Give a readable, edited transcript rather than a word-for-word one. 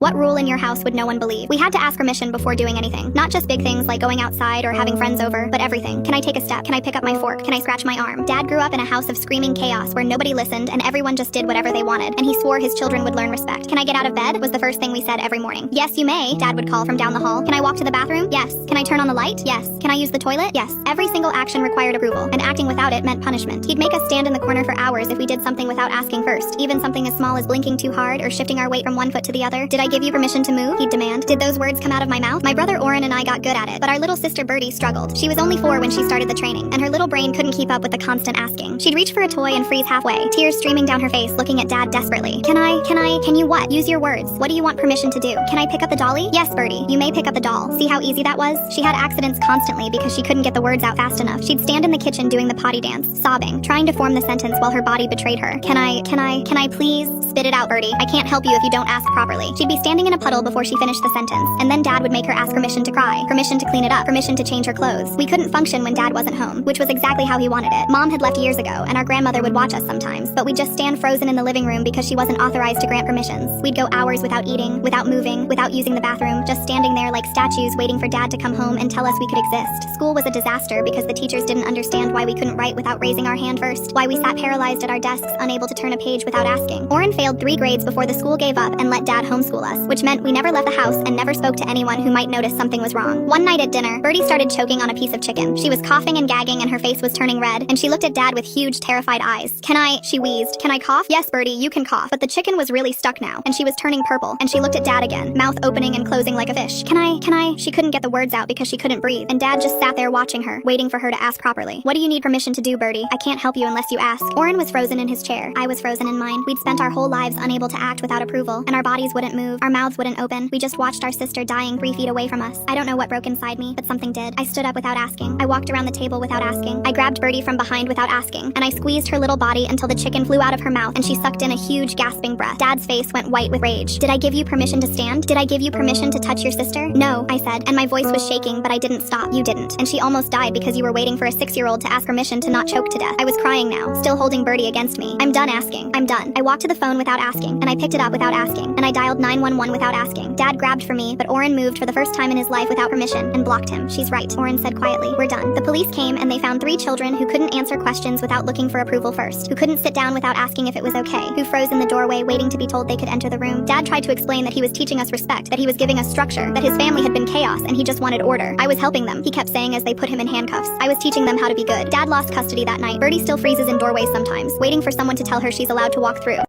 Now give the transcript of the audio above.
What rule in your house would no one believe? We had to ask permission before doing anything. Not just big things like going outside or having friends over, but everything. Can I take a step? Can I pick up my fork? Can I scratch my arm? Dad grew up in a house of screaming chaos where nobody listened and everyone just did whatever they wanted, and he swore his children would learn respect. Can I get out of bed? Was the first thing we said every morning. Yes, you may, Dad would call from down the hall. Can I walk to the bathroom? Yes. Can I turn on the light? Yes. Can I use the toilet? Yes. Every single action required approval, and acting without it meant punishment. He'd make us stand in the corner for hours if we did something without asking first, even something as small as blinking too hard or shifting our weight from one foot to the other. Did I give you permission to move? He'd demand. Did those words come out of my mouth? My brother Oren and I got good at it, but our little sister Birdie struggled. She was only 4 when she started the training, and her little brain couldn't keep up with the constant asking. She'd reach for a toy and freeze halfway, tears streaming down her face, looking at Dad desperately. Can you what? Use your words. What do you want permission to do? Can I pick up the dolly? Yes, Birdie, you may pick up the doll. See how easy that was? She had accidents constantly because she couldn't get the words out fast enough. She'd stand in the kitchen doing the potty dance, sobbing, trying to form the sentence while her body betrayed her. Can I please? Spit it out, Birdie. I can't help you if you don't ask properly. She'd be standing in a puddle before she finished the sentence, and then Dad would make her ask permission to cry, permission to clean it up, permission to change her clothes. We couldn't function when Dad wasn't home, which was exactly how he wanted it. Mom had left years ago, and our grandmother would watch us sometimes, but we'd just stand frozen in the living room because she wasn't authorized to grant permissions. We'd go hours without eating, without moving, without using the bathroom, just standing there like statues waiting for Dad to come home and tell us we could exist. School was a disaster because the teachers didn't understand why we couldn't write without raising our hand first, why we sat paralyzed at our desks, unable to turn a page without asking. Oren failed 3 grades before the school gave up and let Dad homeschool us, which meant we never left the house and never spoke to anyone who might notice something was wrong. One night at dinner, Birdie started choking on a piece of chicken. She was coughing and gagging and her face was turning red, and she looked at Dad with huge, terrified eyes. She wheezed. Can I cough? Yes, Birdie, you can cough. But the chicken was really stuck now, and she was turning purple, and she looked at Dad again, mouth opening and closing like a fish. She couldn't get the words out because she couldn't breathe, and Dad just sat there watching her, waiting for her to ask properly. What do you need permission to do, Birdie? I can't help you unless you ask. Oren was frozen in his chair. I was frozen in mine. We'd spent our whole lives unable to act without approval, and our bodies wouldn't move, our mouths wouldn't open. We just watched our sister dying 3 feet away from us. I don't know what broke inside me, but something did. I stood up without asking. I walked around the table without asking. I grabbed Birdie from behind without asking, and I squeezed her little body until the chicken flew out of her mouth and she sucked in a huge gasping breath. Dad's face went white with rage. Did I give you permission to stand? Did I give you permission to touch your sister? No, I said, and my voice was shaking, but I didn't stop. You didn't. And she almost died because you were waiting for a 6-year-old to ask permission to not choke to death. I was crying now, still holding Birdie against me. I'm done asking. I'm done. I walked to the phone without asking, and I picked it up without asking, and I dialed 911 without asking. Dad grabbed for me, but Oren moved for the first time in his life without permission and blocked him. She's right, Oren said quietly. We're done. The police came and they found 3 children who couldn't answer questions without looking for approval first, who couldn't sit down without asking if it was okay, who froze in the doorway waiting to be told they could enter the room. Dad tried to explain that he was teaching us respect, that he was giving us structure, that his family had been chaos and he just wanted order. I was helping them, he kept saying as they put him in handcuffs. I was teaching them how to be good. Dad lost custody that night. Birdie still freezes in doorways sometimes, waiting for someone to tell her she's allowed to walk through.